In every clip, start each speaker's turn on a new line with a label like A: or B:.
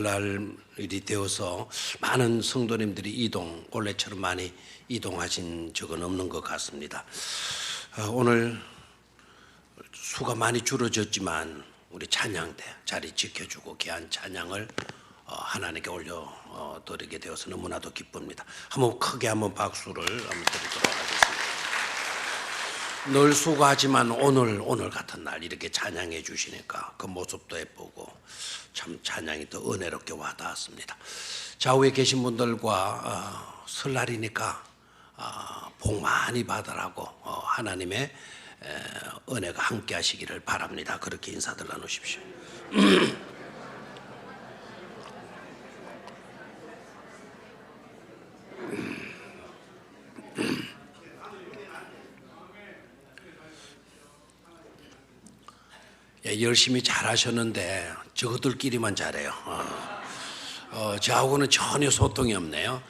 A: 날일이 되어서 많은 성도님들이 올해처럼 많이 이동하신 적은 없는 것 같습니다. 오늘 수가 많이 줄어졌지만 우리 찬양대 자리 지켜주고 귀한 찬양을 하나님께 올려드리게 되어서 너무나도 기쁩니다. 크게 한번 박수를 한번 드리도록 하겠습니다. 늘 수고하지만 오늘 같은 날 이렇게 찬양해 주시니까 그 모습도 예쁘고 참 찬양이 더 은혜롭게 와닿았습니다. 좌우에 계신 분들과 설날이니까 복 많이 받으라고 하나님의 은혜가 함께 하시기를 바랍니다. 그렇게 인사들 나누십시오. 열심히 잘하셨는데 저들끼리만 잘해요. 저하고는 전혀 소통이 없네요.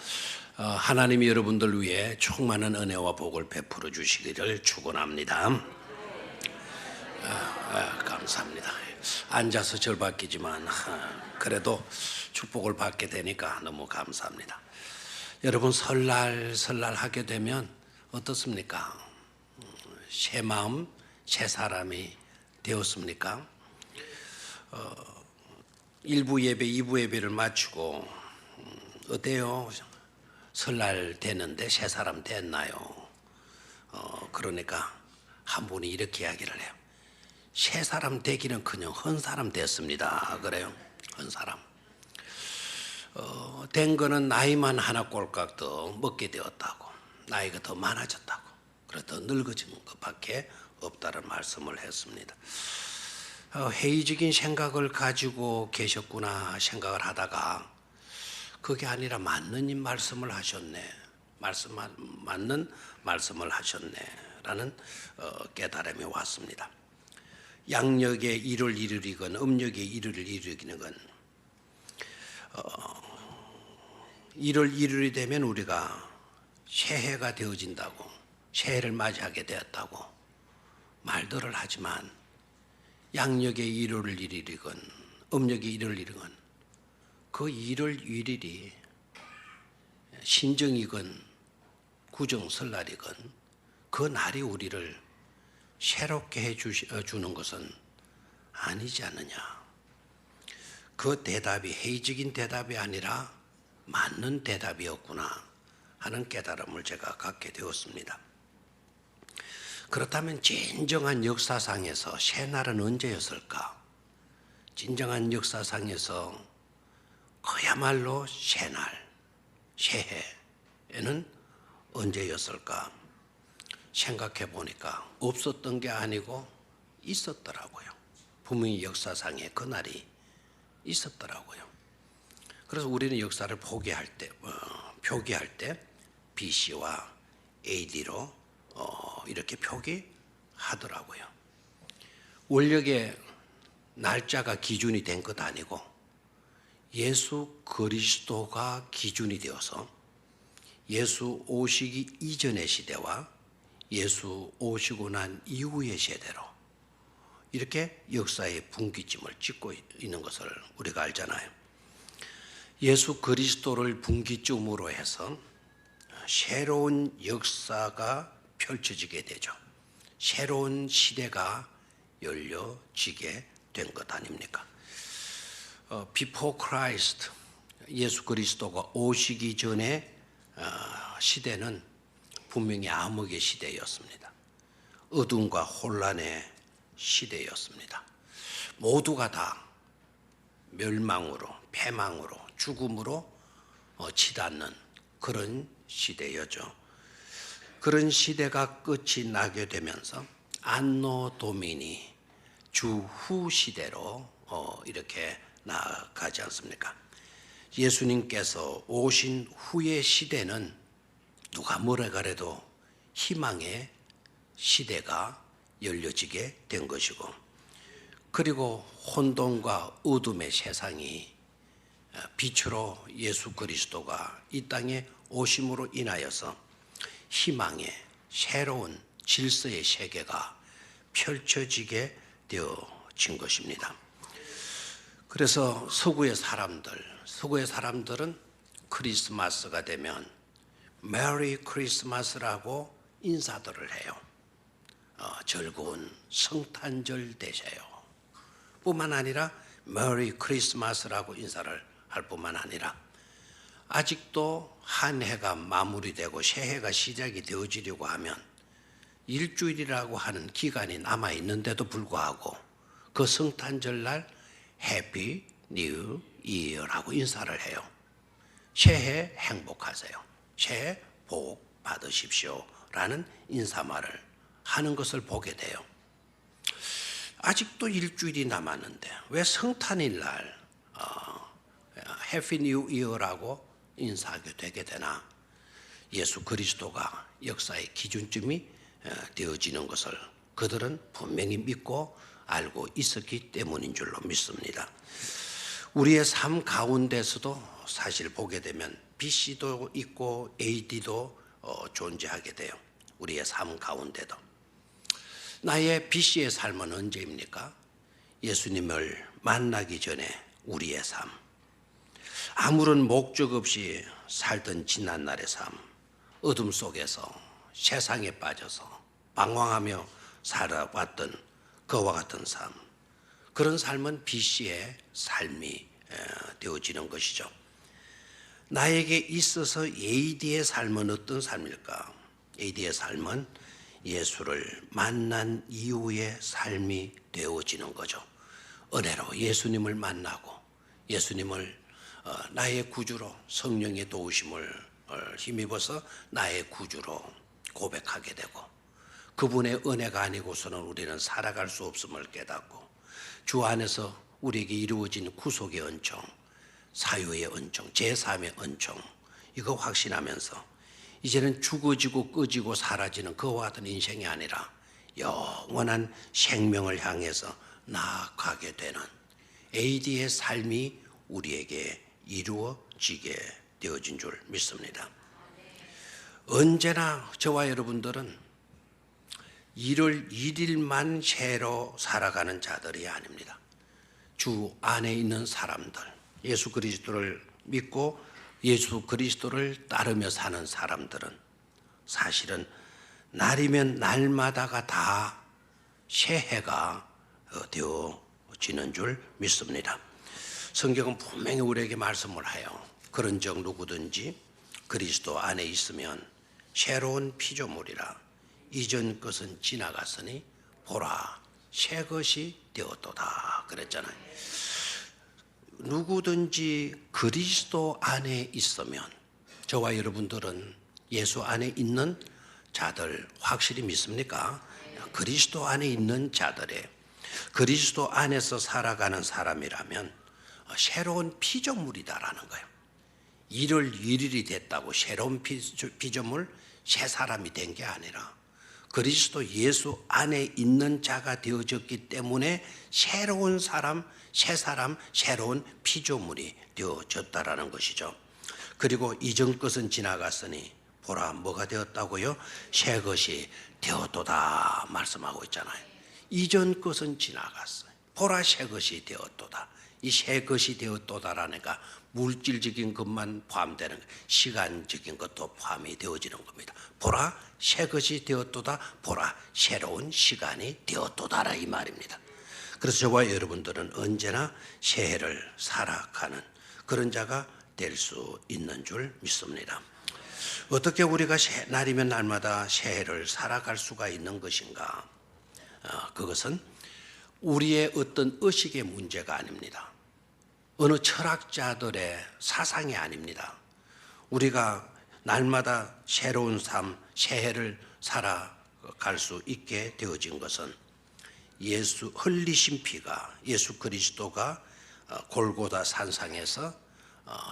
A: 하나님이 여러분들 위해 충만한 은혜와 복을 베풀어 주시기를 축원합니다. 감사합니다. 앉아서 절받기지만 그래도 축복을 받게 되니까 너무 감사합니다. 여러분 설날 하게 되면 어떻습니까? 새 마음, 새 사람이 되었습니까? 1부 예배, 2부 예배를 마치고 어때요? 설날 되는데 새 사람 됐나요? 그러니까 한 분이 이렇게 이야기를 해요. 새 사람 되기는커녕 헌 사람 됐습니다. 그래요? 헌 사람. 된 거는 나이만 하나 꼴깍 더 먹게 되었다고, 나이가 더 많아졌다고, 그래서 더 늙어진 것밖에 없다는 말씀을 했습니다. 회의적인 생각을 가지고 계셨구나 생각을 하다가 그게 아니라 맞는 말씀을 하셨네, 맞는 말씀을 하셨네라는 깨달음이 왔습니다. 양력의 일을 이루리건 음력의 일을 이루기는 건 1월 1일이 되면 우리가 새해가 되어진다고, 새해를 맞이하게 되었다고 말들을 하지만 양력의 1월 1일이건 음력의 1월 1일이건 그 1월 1일이 신정이건 구정 설날이건 그 날이 우리를 새롭게 해주는 것은 아니지 않느냐. 그 대답이 회의적인 대답이 아니라 맞는 대답이었구나 하는 깨달음을 제가 갖게 되었습니다. 그렇다면 진정한 역사상에서 새날은 언제였을까? 진정한 역사상에서 그야말로 새날, 새해에는 언제였을까? 생각해 보니까 없었던 게 아니고 있었더라고요. 분명히 역사상에 그날이 있었더라고요. 그래서 우리는 역사를 표기할 때 BC와 AD로 이렇게 표기하더라고요. 원력의 날짜가 기준이 된 것 아니고 예수 그리스도가 기준이 되어서 예수 오시기 이전의 시대와 예수 오시고 난 이후의 세대로 이렇게 역사의 분기점을 찍고 있는 것을 우리가 알잖아요. 예수 그리스도를 분기점으로 해서 새로운 역사가 펼쳐지게 되죠. 새로운 시대가 열려지게 된 것 아닙니까? Before Christ, 예수 그리스도가 오시기 전에 시대는 분명히 암흑의 시대였습니다. 어둠과 혼란의 시대였습니다. 모두가 다 멸망으로, 패망으로, 죽음으로 치닫는 그런 시대였죠. 그런 시대가 끝이 나게 되면서 안노 도미니, 주후 시대로 이렇게 나아가지 않습니까? 예수님께서 오신 후의 시대는 누가 뭐라 그래도 희망의 시대가 열려지게 된 것이고, 그리고 혼돈과 어둠의 세상이 빛으로 예수 그리스도가 이 땅에 오심으로 인하여서 희망의 새로운 질서의 세계가 펼쳐지게 되어진 것입니다. 그래서 서구의 사람들은 크리스마스가 되면 메리 크리스마스라고 인사들을 해요. 즐거운 성탄절 되세요. 뿐만 아니라 메리 크리스마스라고 인사를 할 뿐만 아니라 아직도 한 해가 마무리되고 새해가 시작이 되어지려고 하면 일주일이라고 하는 기간이 남아 있는데도 불구하고 그 성탄절날 해피 뉴 이어라고 인사를 해요. 새해 행복하세요. 새해 복 받으십시오 라는 인사말을 하는 것을 보게 돼요. 아직도 일주일이 남았는데 왜 성탄일날 해피 뉴 이어라고 인사하게 되게 되나? 예수 그리스도가 역사의 기준점이 되어지는 것을 그들은 분명히 믿고 알고 있었기 때문인 줄로 믿습니다. 우리의 삶 가운데서도 사실 보게 되면 BC도 있고 AD도 존재하게 돼요. 우리의 삶 가운데도. 나의 BC의 삶은 언제입니까? 예수님을 만나기 전에 우리의 삶. 아무런 목적 없이 살던 지난날의 삶. 어둠 속에서 세상에 빠져서 방황하며 살아왔던 그와 같은 삶. 그런 삶은 BC의 삶이 되어지는 것이죠. 나에게 있어서 AD의 삶은 어떤 삶일까? AD의 삶은 예수를 만난 이후의 삶이 되어지는 거죠. 은혜로 예수님을 만나고 예수님을 나의 구주로 성령의 도우심을 힘입어서 나의 구주로 고백하게 되고 그분의 은혜가 아니고서는 우리는 살아갈 수 없음을 깨닫고 주 안에서 우리에게 이루어진 구속의 은총, 사유의 은총, 제3의 은총 이거 확신하면서 이제는 죽어지고 꺼지고 사라지는 그와 같은 인생이 아니라 영원한 생명을 향해서 나아가게 되는 AD의 삶이 우리에게 이루어지게 되어진 줄 믿습니다. 언제나 저와 여러분들은 1월 1일만 새로 살아가는 자들이 아닙니다. 주 안에 있는 사람들, 예수 그리스도를 믿고 예수 그리스도를 따르며 사는 사람들은 사실은 날이면 날마다가 다 새해가 되어지는 줄 믿습니다. 성경은 분명히 우리에게 말씀을 해요. 그런즉 누구든지 그리스도 안에 있으면 새로운 피조물이라 이전 것은 지나갔으니 보라 새 것이 되었도다 그랬잖아요. 누구든지 그리스도 안에 있으면 저와 여러분들은 예수 안에 있는 자들 확실히 믿습니까? 그리스도 안에 있는 자들의 그리스도 안에서 살아가는 사람이라면 새로운 피조물이다라는 거예요. 1월 1일이 됐다고 새로운 피조물, 새 사람이 된 게 아니라 그리스도 예수 안에 있는 자가 되어졌기 때문에 새로운 사람, 새 사람, 새로운 피조물이 되어졌다라는 것이죠. 그리고 이전 것은 지나갔으니 보라 뭐가 되었다고요? 새 것이 되었도다 말씀하고 있잖아요. 이전 것은 지나갔어요. 보라 새 것이 되었도다. 이 새 것이 되었도다라니까 물질적인 것만 포함되는 거예요. 시간적인 것도 포함이 되어지는 겁니다. 보라 새 것이 되었도다. 보라 새로운 시간이 되었도다라 이 말입니다. 그래서 저와 여러분들은 언제나 새해를 살아가는 그런 자가 될 수 있는 줄 믿습니다. 어떻게 우리가 날이면 날마다 새해를 살아갈 수가 있는 것인가? 그것은 우리의 어떤 의식의 문제가 아닙니다. 어느 철학자들의 사상이 아닙니다. 우리가 날마다 새로운 삶, 새해를 살아갈 수 있게 되어진 것은 예수 흘리신 피가 예수 그리스도가 골고다 산상에서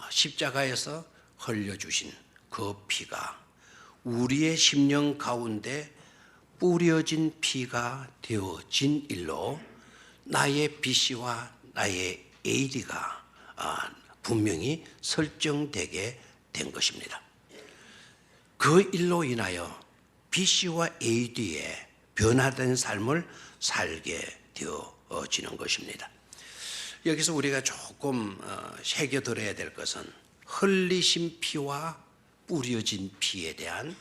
A: 십자가에서 흘려주신 그 피가 우리의 심령 가운데 뿌려진 피가 되어진 일로 나의 BC와 나의 AD가 분명히 설정되게 된 것입니다. 그 일로 인하여 BC와 AD의 변화된 삶을 살게 되어지는 것입니다. 여기서 우리가 조금 새겨들어야 될 것은 흘리신 피와 뿌려진 피에 대한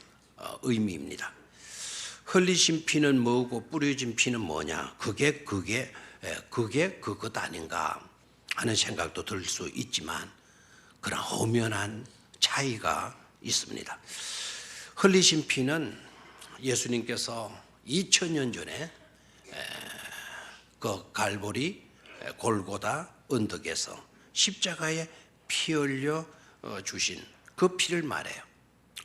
A: 의미입니다. 흘리신 피는 뭐고 뿌려진 피는 뭐냐? 그게 그것 아닌가 하는 생각도 들 수 있지만 그런 엄연한 차이가 있습니다. 흘리신 피는 예수님께서 2000년 전에 그 갈보리 골고다 언덕에서 십자가에 피 흘려 주신 그 피를 말해요.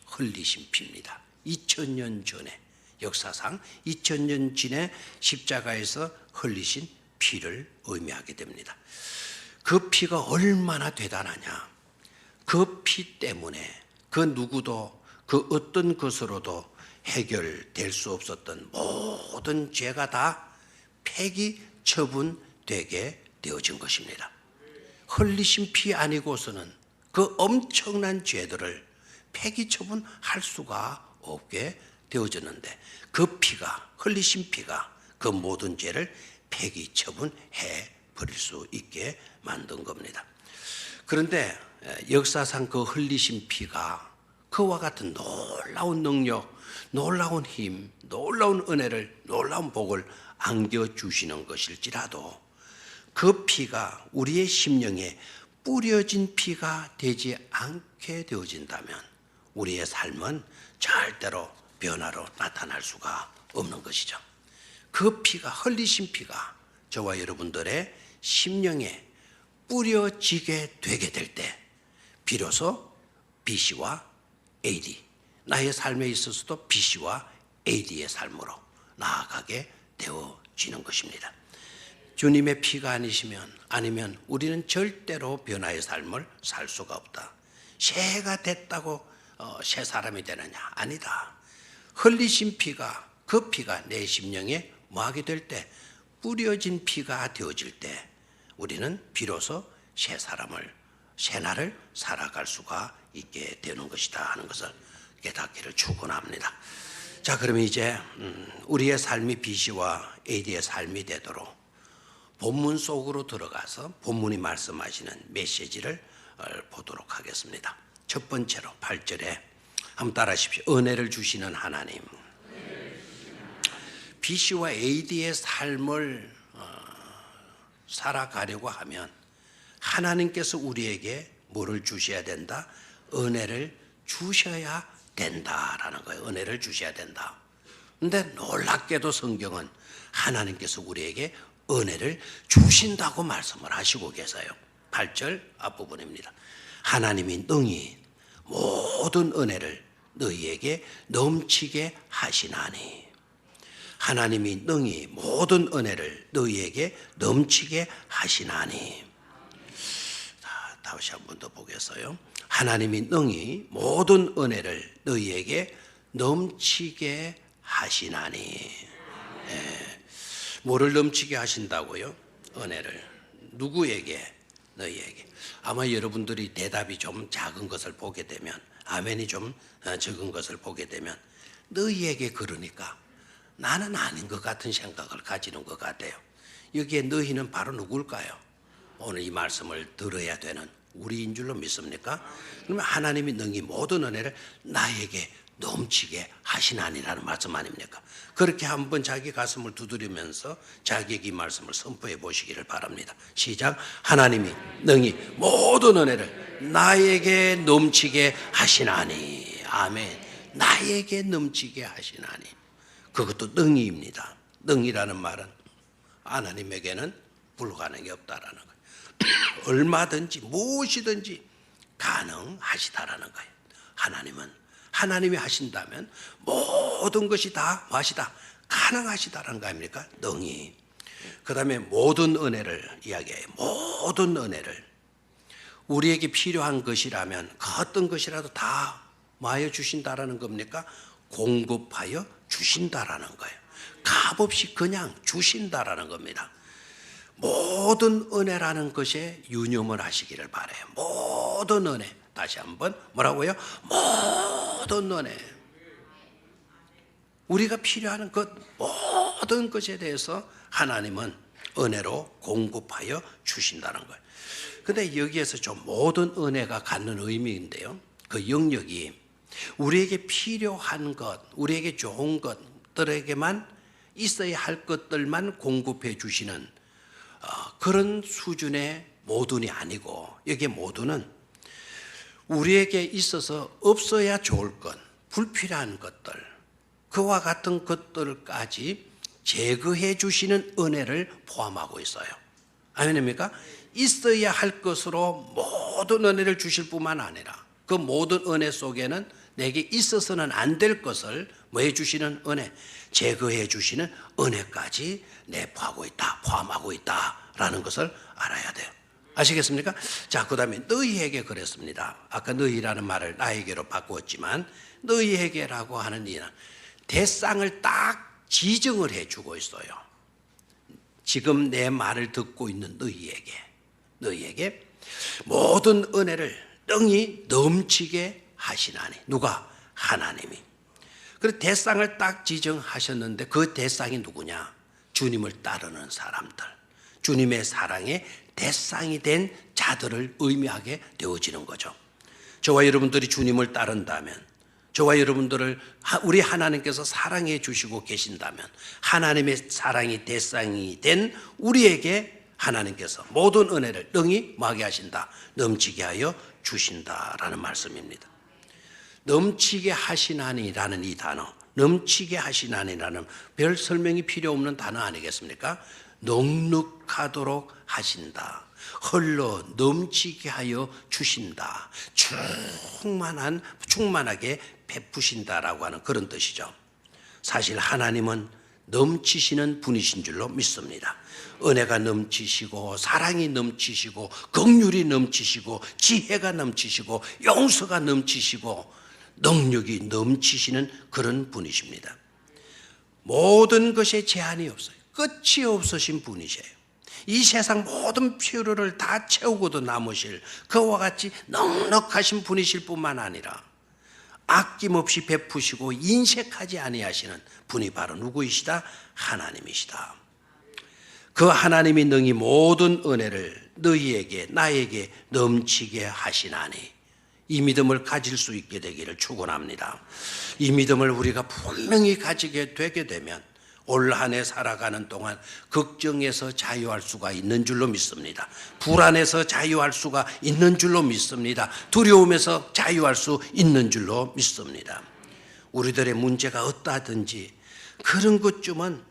A: 흘리신 피입니다. 2000년 전에 역사상 2000년 전에 십자가에서 흘리신 피를 의미하게 됩니다. 그 피가 얼마나 대단하냐. 그 피 때문에 그 누구도 그 어떤 것으로도 해결될 수 없었던 모든 죄가 다 폐기 처분되게 되어진 것입니다. 흘리신 피 아니고서는 그 엄청난 죄들을 폐기 처분할 수가 없게 되어졌는데 그 피가 흘리신 피가 그 모든 죄를 폐기 처분해 버릴 수 있게 만든 겁니다. 그런데 역사상 그 흘리신 피가 그와 같은 놀라운 능력, 놀라운 힘, 놀라운 은혜를, 놀라운 복을 안겨주시는 것일지라도 그 피가 우리의 심령에 뿌려진 피가 되지 않게 되어진다면 우리의 삶은 절대로 변화로 나타날 수가 없는 것이죠. 그 피가, 흘리신 피가 저와 여러분들의 심령에 뿌려지게 되게 될 때 비로소 BC와 AD, 나의 삶에 있어서도 BC와 AD의 삶으로 나아가게 되어지는 것입니다. 주님의 피가 아니면 우리는 절대로 변화의 삶을 살 수가 없다. 새해가 됐다고 새 사람이 되느냐? 아니다. 흘리신 피가, 그 피가 내 심령에 뭐하게 될 때, 뿌려진 피가 되어질 때 우리는 비로소 새 날을 살아갈 수가 있게 되는 것이다 하는 것을 깨닫기를 축원합니다. 자, 그러면 이제 우리의 삶이 BC와 AD의 삶이 되도록 본문 속으로 들어가서 본문이 말씀하시는 메시지를 보도록 하겠습니다. 첫 번째로 8절에 한번 따라하십시오. 은혜를 주시는 하나님. BC와 AD의 삶을 살아가려고 하면 하나님께서 우리에게 뭐를 주셔야 된다? 은혜를 주셔야 된다라는 거예요. 은혜를 주셔야 된다. 그런데 놀랍게도 성경은 하나님께서 우리에게 은혜를 주신다고 말씀을 하시고 계세요. 8절 앞부분입니다. 하나님이 능히 모든 은혜를 너희에게 넘치게 하시나니. 하나님이 능히 모든 은혜를 너희에게 넘치게 하시나니. 다시 한 번 더 보겠어요. 하나님이 능히 모든 은혜를 너희에게 넘치게 하시나니. 뭐를 넘치게 하신다고요? 은혜를. 누구에게? 너희에게. 아마 여러분들이 대답이 좀 작은 것을 보게 되면, 아멘이 좀 적은 것을 보게 되면 너희에게 그러니까 나는 아닌 것 같은 생각을 가지는 것 같아요. 여기에 너희는 바로 누굴까요? 오늘 이 말씀을 들어야 되는 우리인 줄로 믿습니까? 그러면 하나님이 능히 모든 은혜를 나에게 넘치게 하시나니라는 말씀 아닙니까? 그렇게 한번 자기 가슴을 두드리면서 자기에게 이 말씀을 선포해 보시기를 바랍니다. 시작. 하나님이 능히 모든 은혜를 나에게 넘치게 하시나니. 아멘. 나에게 넘치게 하시나니. 그것도 능히입니다. 능히라는 말은 하나님에게는 불가능이 없다라는 거예요. 얼마든지 무엇이든지 가능하시다라는 거예요. 하나님이 하신다면 모든 것이 다 무엇이다? 가능하시다라는 거 아닙니까? 능히. 그 다음에 모든 은혜를 이야기해요. 모든 은혜를. 우리에게 필요한 것이라면 그 어떤 것이라도 다 뭐하여 주신다라는 겁니까? 공급하여 주신다라는 거예요. 값없이 그냥 주신다라는 겁니다. 모든 은혜라는 것에 유념을 하시기를 바라요. 모든 은혜. 다시 한번 뭐라고요? 모든 은혜. 우리가 필요한 것 모든 것에 대해서 하나님은 은혜로 공급하여 주신다는 거예요. 근데 여기에서 좀 모든 은혜가 갖는 의미인데요, 그 영역이 우리에게 필요한 것, 우리에게 좋은 것들에게만 있어야 할 것들만 공급해 주시는 그런 수준의 모든이 아니고, 여기에 모든은 우리에게 있어서 없어야 좋을 것, 불필요한 것들, 그와 같은 것들까지 제거해 주시는 은혜를 포함하고 있어요. 아멘입니까? 있어야 할 것으로 모든 은혜를 주실 뿐만 아니라 그 모든 은혜 속에는 내게 있어서는 안 될 것을 뭐 해주시는 은혜, 제거해 주시는 은혜까지 내포하고 있다, 포함하고 있다라는 것을 알아야 돼요. 아시겠습니까? 자, 그 다음에 너희에게 그랬습니다. 아까 너희라는 말을 나에게로 바꾸었지만 너희에게라고 하는 이는 대상을 딱 지정을 해주고 있어요. 지금 내 말을 듣고 있는 너희에게 모든 은혜를 능히 넘치게 하시나니. 누가? 하나님이. 그래서 대상을 딱 지정하셨는데 그 대상이 누구냐? 주님을 따르는 사람들, 주님의 사랑의 대상이 된 자들을 의미하게 되어지는 거죠. 저와 여러분들이 주님을 따른다면, 저와 여러분들을 우리 하나님께서 사랑해 주시고 계신다면, 하나님의 사랑이 대상이 된 우리에게 하나님께서 모든 은혜를 능히 뭐하게 하신다? 넘치게 하여 주신다라는 말씀입니다. 넘치게 하시나니라는 이 단어, 넘치게 하시나니라는 별 설명이 필요 없는 단어 아니겠습니까? 넉넉하도록 하신다, 흘러 넘치게 하여 주신다, 충만하게 베푸신다라고 하는 그런 뜻이죠. 사실 하나님은 넘치시는 분이신 줄로 믿습니다. 은혜가 넘치시고 사랑이 넘치시고 긍휼이 넘치시고 지혜가 넘치시고 용서가 넘치시고 능력이 넘치시는 그런 분이십니다. 모든 것에 제한이 없어요. 끝이 없으신 분이세요. 이 세상 모든 필요를 다 채우고도 남으실 그와 같이 넉넉하신 분이실 뿐만 아니라 아낌없이 베푸시고 인색하지 아니하시는 분이 바로 누구이시다? 하나님이시다. 그 하나님이 능히 모든 은혜를 너희에게 나에게 넘치게 하시나니, 이 믿음을 가질 수 있게 되기를 축원합니다. 이 믿음을 우리가 분명히 가지게 되게 되면 올 한 해 살아가는 동안 걱정에서 자유할 수가 있는 줄로 믿습니다. 불안에서 자유할 수가 있는 줄로 믿습니다. 두려움에서 자유할 수 있는 줄로 믿습니다. 우리들의 문제가 어떠하든지 그런 것쯤은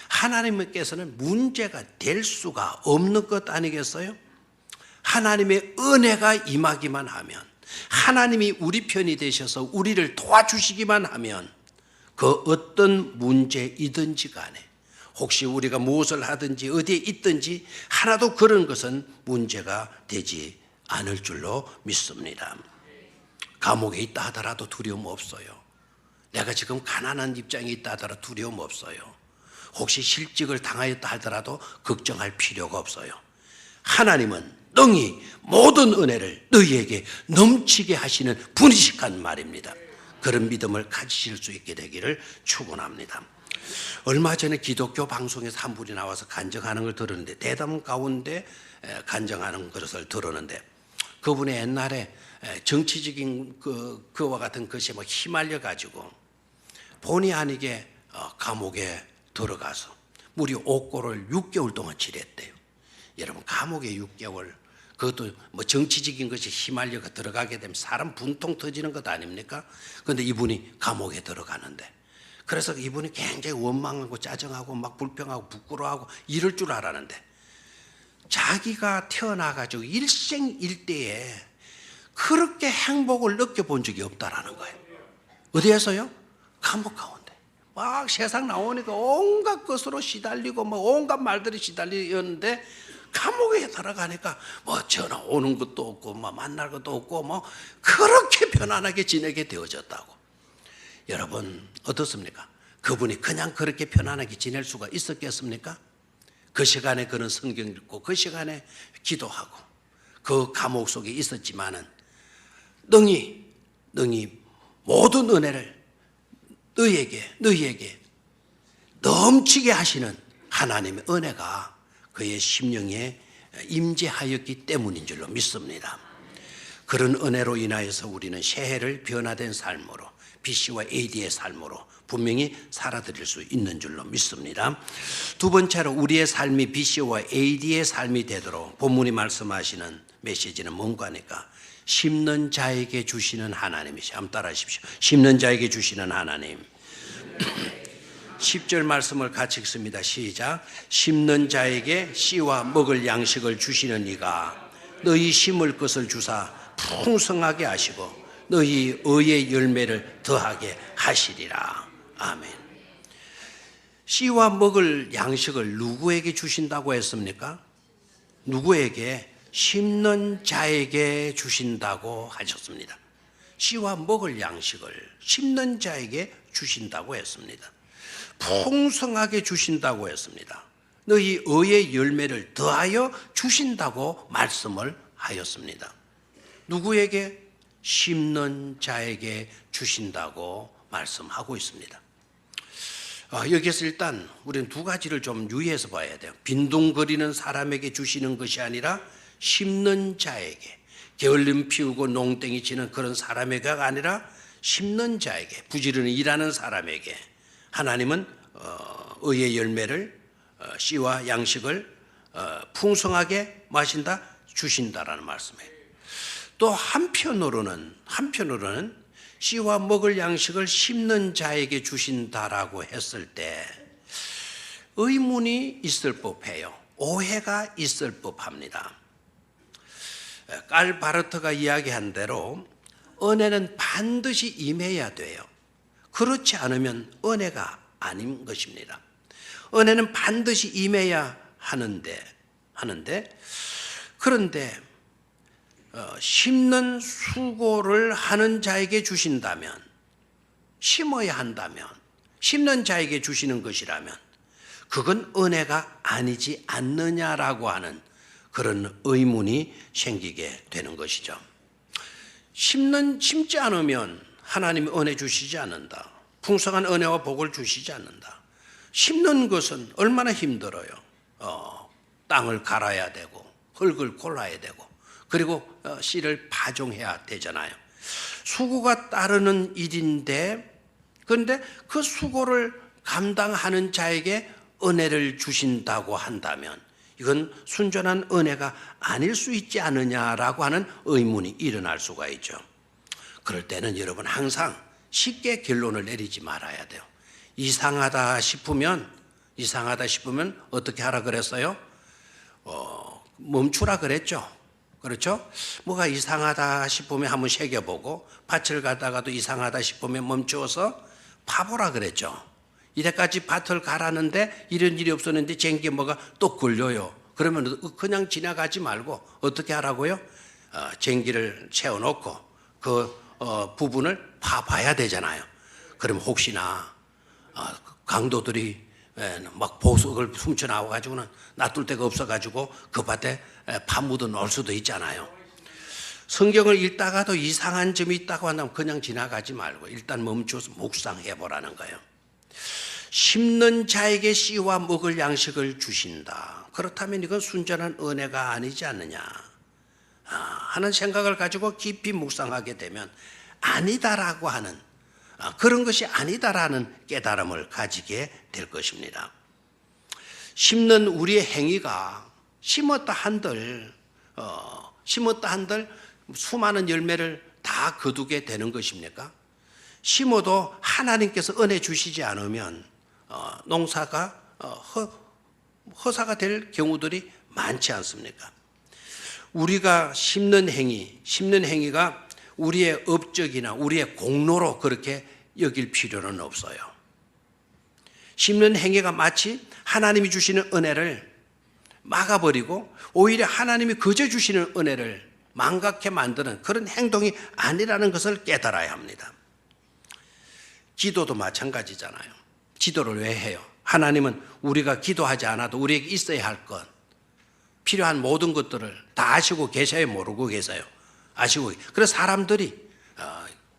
A: 하나님께서는 문제가 될 수가 없는 것 아니겠어요? 하나님의 은혜가 임하기만 하면, 하나님이 우리 편이 되셔서 우리를 도와주시기만 하면 그 어떤 문제이든지 간에, 혹시 우리가 무엇을 하든지 어디에 있든지 하나도 그런 것은 문제가 되지 않을 줄로 믿습니다. 감옥에 있다 하더라도 두려움 없어요. 내가 지금 가난한 입장에 있다 하더라도 두려움 없어요. 혹시 실직을 당하였다 하더라도 걱정할 필요가 없어요. 하나님은 능히 모든 은혜를 너희에게 넘치게 하시는 분이시란 말입니다. 그런 믿음을 가지실 수 있게 되기를 축원합니다. 얼마 전에 기독교 방송에서 한 분이 나와서 간증하는 걸 들었는데, 대담 가운데 간증하는 것을 들었는데, 그분이 옛날에 정치적인 그와 같은 것이 막 휘말려 가지고 본의 아니게 감옥에 들어가서 무려 옥고를 6개월 동안 지냈대요. 여러분, 감옥에 6개월, 그것도 뭐 정치적인 것이 휘말려가 들어가게 되면 사람 분통 터지는 것 아닙니까? 그런데 이분이 감옥에 들어가는데, 그래서 이분이 굉장히 원망하고 짜증하고 막 불평하고 부끄러워하고 이럴 줄 알았는데, 자기가 태어나가지고 일생일대에 그렇게 행복을 느껴본 적이 없다라는 거예요. 어디에서요? 감옥 가운데. 막 세상 나오니까 온갖 것으로 시달리고 뭐 온갖 말들이 시달리는데, 감옥에 들어가니까 뭐 전화 오는 것도 없고 뭐 만날 것도 없고 뭐 그렇게 편안하게 지내게 되어졌다고. 여러분 어떻습니까? 그분이 그냥 그렇게 편안하게 지낼 수가 있었겠습니까? 그 시간에 그는 성경 읽고 그 시간에 기도하고 그 감옥 속에 있었지만은 능히 모든 은혜를 너희에게 넘치게 하시는 하나님의 은혜가 그의 심령에 임재하였기 때문인 줄로 믿습니다. 그런 은혜로 인하여서 우리는 새해를 변화된 삶으로 BC와 AD의 삶으로 분명히 살아드릴 수 있는 줄로 믿습니다. 두 번째로 우리의 삶이 BC와 AD의 삶이 되도록 본문이 말씀하시는 메시지는 뭔가 하니까 심는 자에게 주시는 하나님이시. 한번 따라 하십시오. 심는 자에게 주시는 하나님. 10절 말씀을 같이 읽습니다. 시작. 심는 자에게 씨와 먹을 양식을 주시는 이가 너희 심을 것을 주사 풍성하게 하시고 너희 의의 열매를 더하게 하시리라. 아멘. 씨와 먹을 양식을 누구에게 주신다고 했습니까? 누구에게? 심는 자에게 주신다고 하셨습니다. 씨와 먹을 양식을 심는 자에게 주신다고 했습니다. 풍성하게 주신다고 했습니다. 너희 의의 열매를 더하여 주신다고 말씀을 하였습니다. 누구에게? 심는 자에게 주신다고 말씀하고 있습니다. 여기에서 일단 우리는 두 가지를 좀 유의해서 봐야 돼요. 빈둥거리는 사람에게 주시는 것이 아니라 심는 자에게, 게을름 피우고 농땡이 치는 그런 사람에게가 아니라 심는 자에게, 부지런히 일하는 사람에게 하나님은 의의 열매를, 씨와 양식을 풍성하게 마신다, 주신다라는 말씀이에요. 또 한편으로는 씨와 먹을 양식을 심는 자에게 주신다라고 했을 때 의문이 있을 법해요. 오해가 있을 법합니다. 깔 바르트가 이야기한 대로 은혜는 반드시 임해야 돼요. 그렇지 않으면 은혜가 아닌 것입니다. 은혜는 반드시 임해야 하는데 그런데 심는 수고를 하는 자에게 주신다면, 심어야 한다면, 심는 자에게 주시는 것이라면 그건 은혜가 아니지 않느냐라고 하는 그런 의문이 생기게 되는 것이죠. 심지 않으면 하나님이 은혜 주시지 않는다. 풍성한 은혜와 복을 주시지 않는다. 심는 것은 얼마나 힘들어요. 땅을 갈아야 되고 흙을 골라야 되고 그리고 씨를 파종해야 되잖아요. 수고가 따르는 일인데 그런데 그 수고를 감당하는 자에게 은혜를 주신다고 한다면 이건 순전한 은혜가 아닐 수 있지 않느냐라고 하는 의문이 일어날 수가 있죠. 그럴 때는 여러분 항상 쉽게 결론을 내리지 말아야 돼요. 이상하다 싶으면 어떻게 하라 그랬어요? 멈추라 그랬죠. 그렇죠? 뭐가 이상하다 싶으면 한번 새겨보고 밭을 가다가도 이상하다 싶으면 멈추어서 파보라 그랬죠. 이때까지 밭을 갈았는데 이런 일이 없었는데 쟁기에 뭐가 또 걸려요. 그러면 그냥 지나가지 말고 어떻게 하라고요? 쟁기를 채워놓고 그 부분을 파봐야 되잖아요. 그럼 혹시나 강도들이 막 보석을 훔쳐 나와가지고는 놔둘 데가 없어가지고 그 밭에 파묻어 놓을 수도 있잖아요. 성경을 읽다가도 이상한 점이 있다고 한다면 그냥 지나가지 말고 일단 멈춰서 묵상해 보라는 거예요. 심는 자에게 씨와 먹을 양식을 주신다. 그렇다면 이건 순전한 은혜가 아니지 않느냐 하는 생각을 가지고 깊이 묵상하게 되면 아니다라고 하는 그런 것이 아니다라는 깨달음을 가지게 될 것입니다. 심는 우리의 행위가 심었다 한들 수많은 열매를 다 거두게 되는 것입니까? 심어도 하나님께서 은혜 주시지 않으면 농사가 허사가 될 경우들이 많지 않습니까? 우리가 심는 행위가 우리의 업적이나 우리의 공로로 그렇게 여길 필요는 없어요. 심는 행위가 마치 하나님이 주시는 은혜를 막아버리고 오히려 하나님이 거저 주시는 은혜를 망각해 만드는 그런 행동이 아니라는 것을 깨달아야 합니다. 기도도 마찬가지잖아요. 기도를 왜 해요? 하나님은 우리가 기도하지 않아도 우리에게 있어야 할 것, 필요한 모든 것들을 다 아시고 계셔요? 모르고 계세요? 아시고. 그래서 사람들이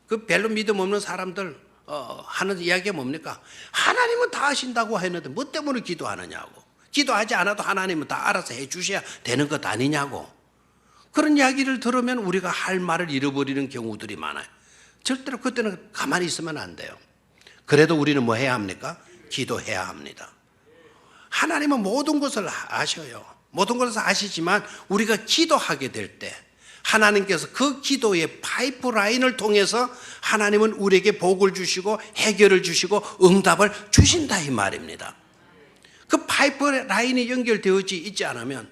A: 그 별로 믿음 없는 사람들 하는 이야기가 뭡니까? 하나님은 다 아신다고 했는데 뭐 때문에 기도하느냐고. 기도하지 않아도 하나님은 다 알아서 해 주셔야 되는 것 아니냐고. 그런 이야기를 들으면 우리가 할 말을 잃어버리는 경우들이 많아요. 절대로 그때는 가만히 있으면 안 돼요. 그래도 우리는 뭐 해야 합니까? 기도해야 합니다. 하나님은 모든 것을 아셔요. 모든 것을 아시지만 우리가 기도하게 될 때 하나님께서 그 기도의 파이프라인을 통해서 하나님은 우리에게 복을 주시고 해결을 주시고 응답을 주신다 이 말입니다. 그 파이프라인이 연결되어지 있지 않으면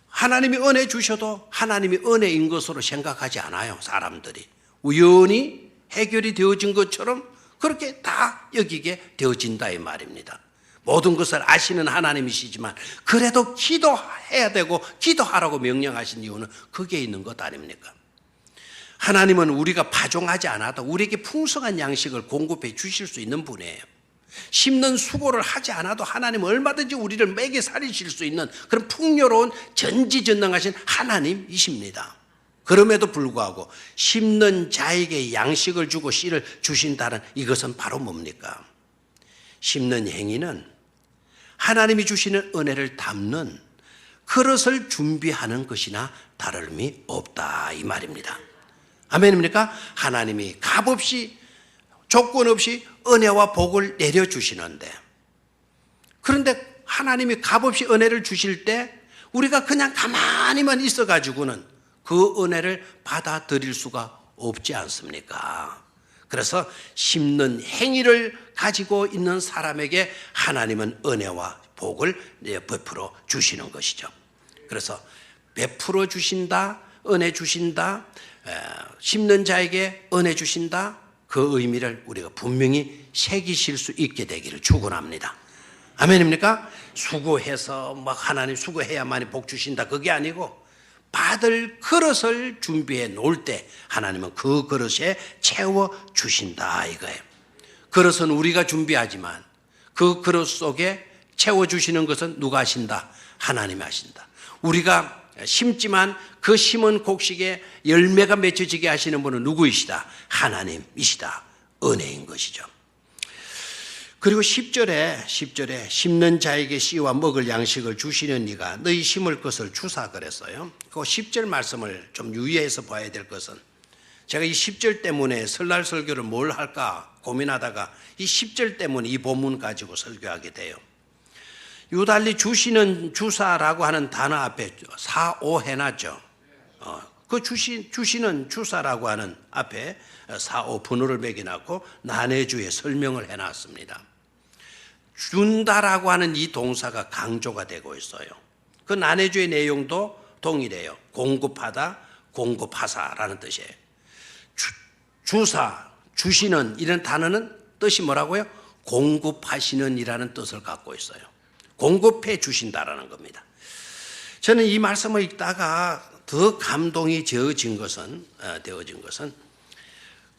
A: 하나님이 은혜 주셔도 하나님이 은혜인 것으로 생각하지 않아요. 사람들이 우연히 해결이 되어진 것처럼 그렇게 다 여기게 되어진다 이 말입니다. 모든 것을 아시는 하나님이시지만 그래도 기도해야 되고 기도하라고 명령하신 이유는 그게 있는 것 아닙니까? 하나님은 우리가 파종하지 않아도 우리에게 풍성한 양식을 공급해 주실 수 있는 분이에요. 심는 수고를 하지 않아도 하나님은 얼마든지 우리를 먹여 살리실 수 있는 그런 풍요로운 전지전능하신 하나님이십니다. 그럼에도 불구하고 심는 자에게 양식을 주고 씨를 주신다는 이것은 바로 뭡니까? 심는 행위는 하나님이 주시는 은혜를 담는 그릇을 준비하는 것이나 다름이 없다 이 말입니다. 아멘입니까? 하나님이 값없이 조건 없이 은혜와 복을 내려주시는데, 그런데 하나님이 값없이 은혜를 주실 때 우리가 그냥 가만히만 있어가지고는 그 은혜를 받아들일 수가 없지 않습니까? 그래서 심는 행위를 가지고 있는 사람에게 하나님은 은혜와 복을 베풀어 주시는 것이죠. 그래서 베풀어 주신다, 은혜 주신다, 심는 자에게 은혜 주신다, 그 의미를 우리가 분명히 새기실 수 있게 되기를 축원합니다. 아멘입니까? 수고해서 막 하나님 수고해야만이 복 주신다 그게 아니고 받을 그릇을 준비해 놓을 때 하나님은 그 그릇에 채워 주신다 이거예요. 그릇은 우리가 준비하지만 그 그릇 속에 채워 주시는 것은 누가 하신다? 하나님이 하신다. 우리가 심지만 그 심은 곡식에 열매가 맺혀지게 하시는 분은 누구이시다? 하나님이시다. 은혜인 것이죠. 그리고 10절에 심는 자에게 씨와 먹을 양식을 주시는 이가 너희 심을 것을 주사 그랬어요. 그 10절 말씀을 좀 유의해서 봐야 될 것은, 제가 이 10절 때문에 설날 설교를 뭘 할까 고민하다가 이 10절 때문에 이 본문 가지고 설교하게 돼요. 유달리 주시는 주사라고 하는 단어 앞에 사오 해놨죠. 그 주시는 주사라고 하는 앞에 사오 분호를 매겨놨고 난해주의 설명을 해놨습니다. 준다라고 하는 이 동사가 강조가 되고 있어요. 그 난해주의 내용도 동일해요. 공급하다, 공급하사라는 뜻이에요. 주사, 주시는 이런 단어는 뜻이 뭐라고요? 공급하시는 이라는 뜻을 갖고 있어요. 공급해 주신다라는 겁니다. 저는 이 말씀을 읽다가 더 감동이 되어진 것은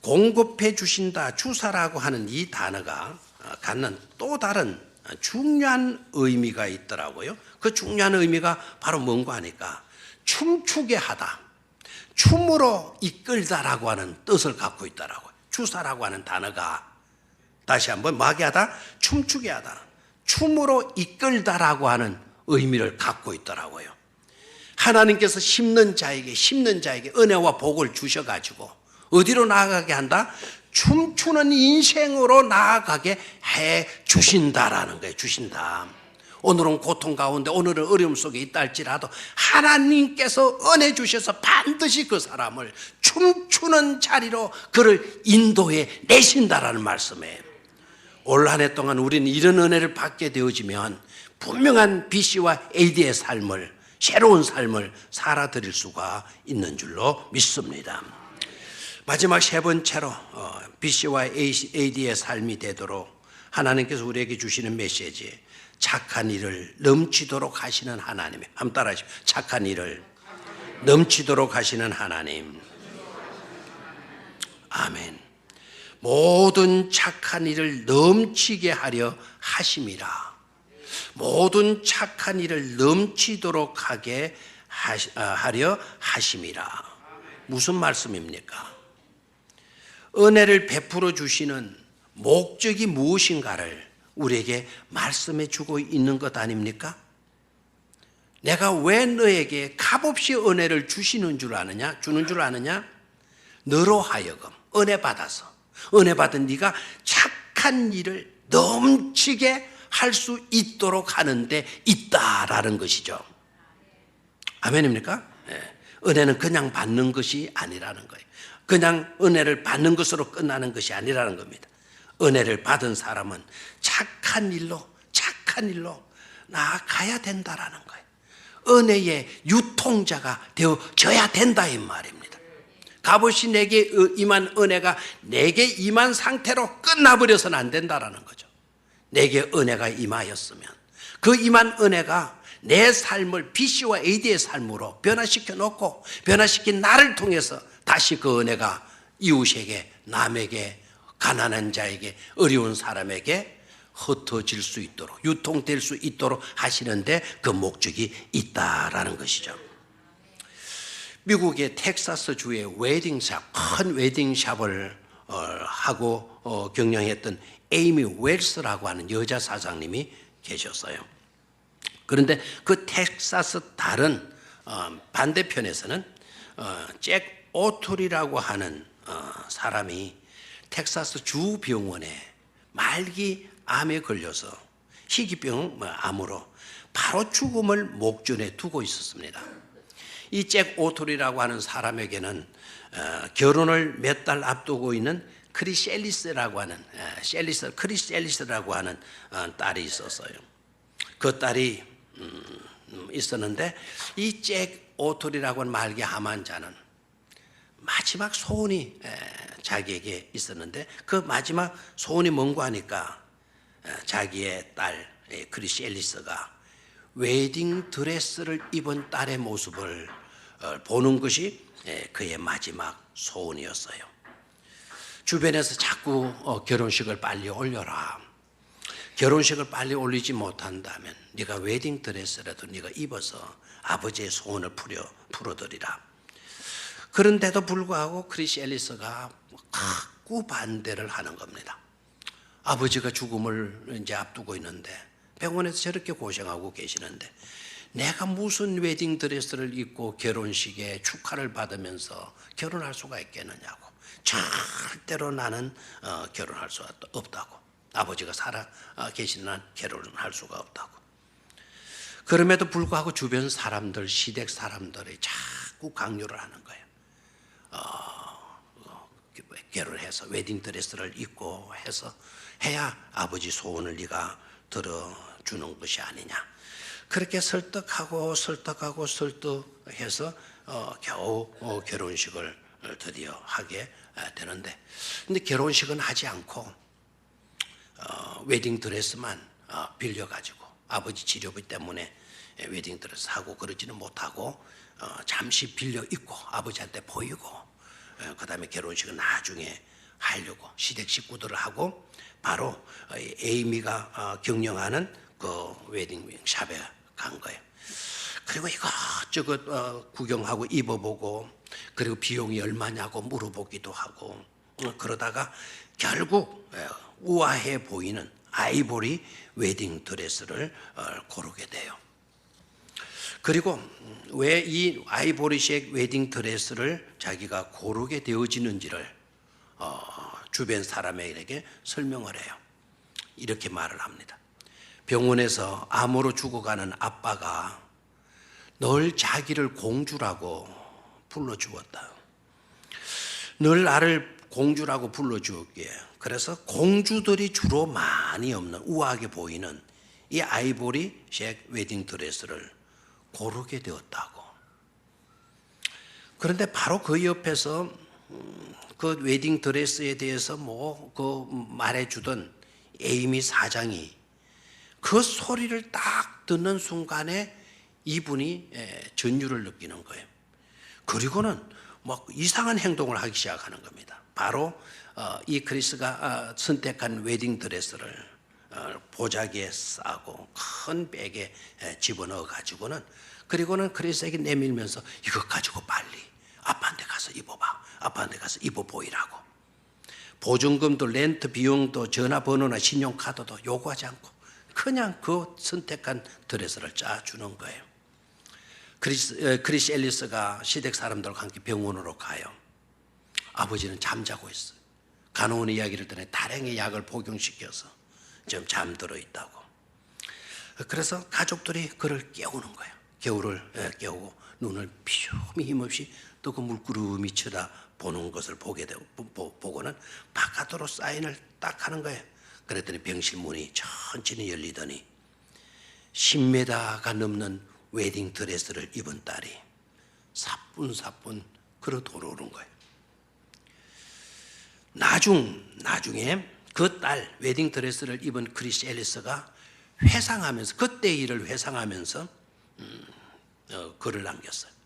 A: 공급해 주신다, 주사라고 하는 이 단어가 갖는 또 다른 중요한 의미가 있더라고요. 그 중요한 의미가 바로 뭔가 하니까 춤추게 하다, 춤으로 이끌다라고 하는 뜻을 갖고 있더라고요. 주사라고 하는 단어가 다시 한번 뭐하게 하다? 춤추게 하다, 춤으로 이끌다라고 하는 의미를 갖고 있더라고요. 하나님께서 심는 자에게 은혜와 복을 주셔가지고 어디로 나아가게 한다? 춤추는 인생으로 나아가게 해 주신다라는 거예요. 주신다. 오늘은 고통 가운데, 오늘은 어려움 속에 있다 할지라도 하나님께서 은혜 주셔서 반드시 그 사람을 춤추는 자리로 그를 인도해 내신다라는 말씀이에요. 올 한 해 동안 우리는 이런 은혜를 받게 되어지면 분명한 BC와 AD의 삶을, 새로운 삶을 살아드릴 수가 있는 줄로 믿습니다. 마지막 세 번째로 BC와 AD의 삶이 되도록 하나님께서 우리에게 주시는 메시지, 착한 일을 넘치도록 하시는 하나님. 한번 따라하시죠. 착한 일을 넘치도록 하시는 하나님. 아멘. 모든 착한 일을 넘치게 하려 하심이라. 모든 착한 일을 넘치도록 하게 하려 하심이라. 무슨 말씀입니까? 은혜를 베풀어 주시는 목적이 무엇인가를 우리에게 말씀해 주고 있는 것 아닙니까? 내가 왜 너에게 값없이 은혜를 주시는 줄 아느냐? 주는 줄 아느냐? 너로 하여금 은혜 받아서 은혜 받은 네가 착한 일을 넘치게 할 수 있도록 하는데 있다라는 것이죠. 아멘입니까? 네. 은혜는 그냥 받는 것이 아니라는 거예요. 그냥 은혜를 받는 것으로 끝나는 것이 아니라는 겁니다. 은혜를 받은 사람은 착한 일로 나아가야 된다라는 거예요. 은혜의 유통자가 되어져야 된다 이 말입니다. 값없이 내게 임한 은혜가 내게 임한 상태로 끝나버려서는 안 된다라는 거죠. 내게 은혜가 임하였으면 그 임한 은혜가 내 삶을 BC와 AD의 삶으로 변화시켜 놓고 변화시킨 나를 통해서 다시 그 은혜가 이웃에게, 남에게, 가난한 자에게, 어려운 사람에게 흩어질 수 있도록, 유통될 수 있도록 하시는데 그 목적이 있다라는 것이죠. 미국의 텍사스 주의 웨딩샵, 큰 웨딩샵을 하고 경영했던 에이미 웰스라고 하는 여자 사장님이 계셨어요. 그런데 그 텍사스 다른 반대편에서는 잭 오툴이라고 하는 사람이 텍사스 주 병원에 말기 암에 걸려서 희귀병 암으로 바로 죽음을 목전에 두고 있었습니다. 이 잭 오툴이라고 하는 사람에게는 결혼을 몇 달 앞두고 있는 크리스 앨리스라고 하는 딸이 있었어요. 그 딸이 있었는데 이 잭 오툴이라고 하는 말기 암 환자는 마지막 소원이 자기에게 있었는데 그 마지막 소원이 뭔고 하니까 자기의 딸 크리스 앨리스가 웨딩 드레스를 입은 딸의 모습을 보는 것이 그의 마지막 소원이었어요. 주변에서 자꾸 결혼식을 빨리 올려라. 결혼식을 빨리 올리지 못한다면 네가 웨딩 드레스라도 네가 입어서 아버지의 소원을 풀어드리라. 그런데도 불구하고 크리스 앨리스가 자꾸 반대를 하는 겁니다. 아버지가 죽음을 이제 앞두고 있는데 병원에서 저렇게 고생하고 계시는데 내가 무슨 웨딩 드레스를 입고 결혼식에 축하를 받으면서 결혼할 수가 있겠느냐고. 절대로 나는 결혼할 수 없다고. 아버지가 살아 계시는 한 결혼할 수가 없다고. 그럼에도 불구하고 주변 사람들, 시댁 사람들이 자꾸 강요를 하는 거예요. 결혼해서 웨딩 드레스를 입고 해서 해야 아버지 소원을 네가 들어주는 것이 아니냐. 그렇게 설득해서 겨우 결혼식을 드디어 하게 되는데, 근데 결혼식은 하지 않고 웨딩 드레스만 빌려가지고 아버지 치료비 때문에 웨딩 드레스 하고 그러지는 못하고 잠시 빌려 입고 아버지한테 보이고 그 다음에 결혼식은 나중에 하려고 시댁 식구들을 하고 바로 에이미가 경영하는 그 웨딩샵에 간 거예요. 그리고 이것저것 구경하고 입어보고 그리고 비용이 얼마냐고 물어보기도 하고 그러다가 결국 우아해 보이는 아이보리 웨딩 드레스를 고르게 돼요. 그리고 왜 이 아이보리색 웨딩 드레스를 자기가 고르게 되어지는지를 주변 사람에게 설명을 해요. 이렇게 말을 합니다. 병원에서 암으로 죽어가는 아빠가 늘 자기를 공주라고 불러주었다. 늘 나를 공주라고 불러주었기에 그래서 공주들이 주로 많이 없는 우아하게 보이는 이 아이보리색 웨딩 드레스를 고르게 되었다고. 그런데 바로 그 옆에서 그 웨딩 드레스에 대해서 말해주던 에이미 사장이 그 소리를 딱 듣는 순간에 이분이 전율을 느끼는 거예요. 그리고는 이상한 행동을 하기 시작하는 겁니다. 바로 이 크리스가 선택한 웨딩 드레스를 보자기에 싸고 큰 백에 집어넣어 가지고는 그리고는 크리스에게 내밀면서 이것 가지고 빨리 아빠한테 가서 입어봐. 아빠한테 가서 입어 보이라고. 보증금도 렌트 비용도 전화번호나 신용카드도 요구하지 않고 그냥 그 선택한 드레스를 짜주는 거예요. 크리스 앨리스가 시댁 사람들과 함께 병원으로 가요. 아버지는 잠자고 있어요. 간호원 이야기를 듣니 다량의 약을 복용시켜서 좀 잠들어 있다고. 그래서 가족들이 그를 깨우는 거예요. 겨울을 깨우고 눈을 피움이 힘없이 또 그 물구름이 쳐다보는 것을 보고는 바깥으로 사인을 딱 하는 거예요. 그랬더니 병실 문이 천천히 열리더니 10m가 넘는 웨딩 드레스를 입은 딸이 사뿐사뿐 걸어 들어오는 거예요. 나중에 그 딸 웨딩 드레스를 입은 크리스 앨리스가 회상하면서 그때 일을 회상하면서 글을 남겼어요.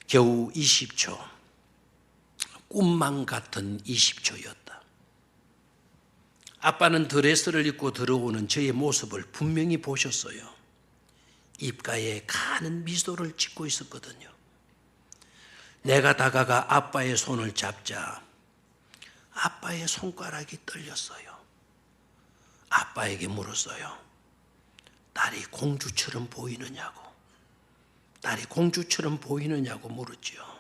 A: 겨우 20초, 꿈만 같은 20초였다. 아빠는 드레스를 입고 들어오는 저의 모습을 분명히 보셨어요. 입가에 가는 미소를 짓고 있었거든요. 내가 다가가 아빠의 손을 잡자 아빠의 손가락이 떨렸어요. 아빠에게 물었어요. 딸이 공주처럼 보이느냐고. 딸이 공주처럼 보이느냐고 물었죠.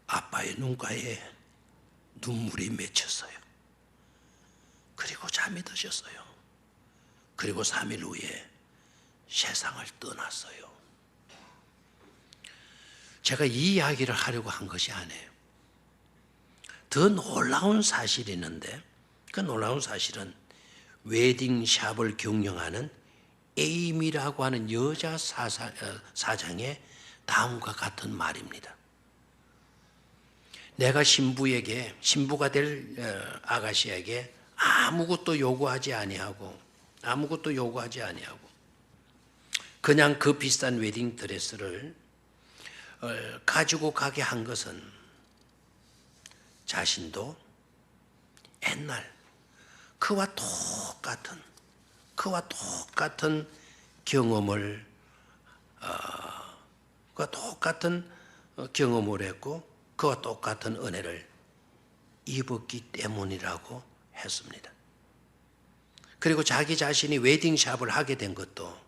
A: 아빠의 눈가에 눈물이 맺혔어요. 그리고 잠이 드셨어요. 그리고 3일 후에 세상을 떠났어요. 제가 이 이야기를 하려고 한 것이 아니에요. 더 놀라운 사실이 있는데 그 놀라운 사실은 웨딩샵을 경영하는 에이미라고 하는 여자 사장의 다음과 같은 말입니다. 내가 신부가 될 아가씨에게 아무것도 요구하지 아니하고 그냥 그 비싼 웨딩 드레스를 가지고 가게 한 것은 자신도 옛날 그와 똑같은 경험을 했고 그와 똑같은 은혜를 입었기 때문이라고 했습니다. 그리고 자기 자신이 웨딩샵을 하게 된 것도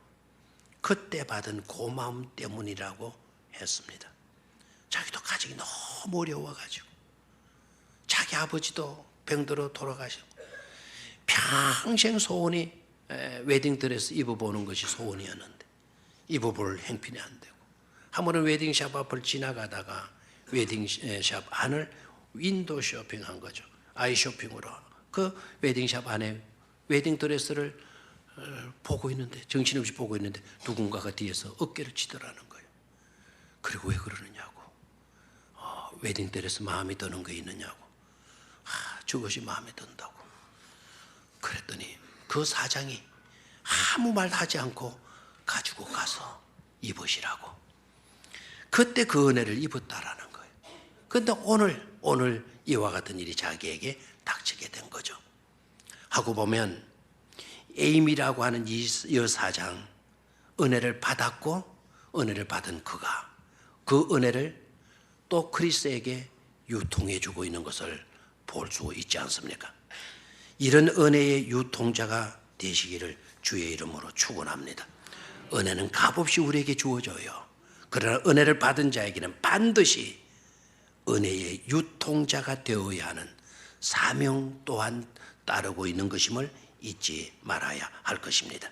A: 그때 받은 고마움 때문이라고 했습니다. 자기도 가정이 너무 어려워가지고 자기 아버지도 병들어 돌아가셨고 평생 소원이 웨딩드레스 입어보는 것이 소원이었는데 입어볼 형편이 안 되고 한 번은 웨딩샵 앞을 지나가다가 웨딩샵 안을 윈도우 쇼핑한 거죠. 아이 쇼핑으로 그 웨딩샵 안에 웨딩드레스를 보고 있는데 정신없이 보고 있는데 누군가가 뒤에서 어깨를 치더라는 거예요. 그리고 왜 그러느냐고. 웨딩드레스 마음에 드는 거 있느냐고. 저것이 마음에 든다고. 그랬더니 그 사장이 아무 말 하지 않고 가지고 가서 입으시라고. 그때 그 은혜를 입었다라는 거예요. 그런데 오늘 이와 같은 일이 자기에게 닥치게 된 거죠. 하고 보면 에이미라고 하는 이 여사장 은혜를 받았고 은혜를 받은 그가 그 은혜를 또 크리스에게 유통해 주고 있는 것을 볼 수 있지 않습니까? 이런 은혜의 유통자가 되시기를 주의 이름으로 축원합니다. 은혜는 값없이 우리에게 주어져요. 그러나 은혜를 받은 자에게는 반드시 은혜의 유통자가 되어야 하는 사명 또한 따르고 있는 것임을 잊지 말아야 할 것입니다.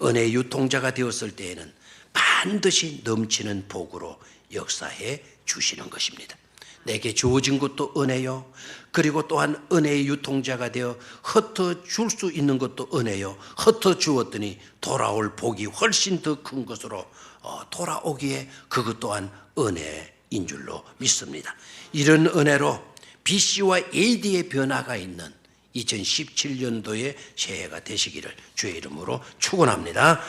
A: 은혜의 유통자가 되었을 때에는 반드시 넘치는 복으로 역사해 주시는 것입니다. 내게 주어진 것도 은혜요. 그리고 또한 은혜의 유통자가 되어 흩어줄 수 있는 것도 은혜요. 흩어주었더니 돌아올 복이 훨씬 더 큰 것으로 돌아오기에 그것 또한 은혜인 줄로 믿습니다. 이런 은혜로 BC와 AD의 변화가 있는 2017년도의 새해가 되시기를 주의 이름으로 축원합니다.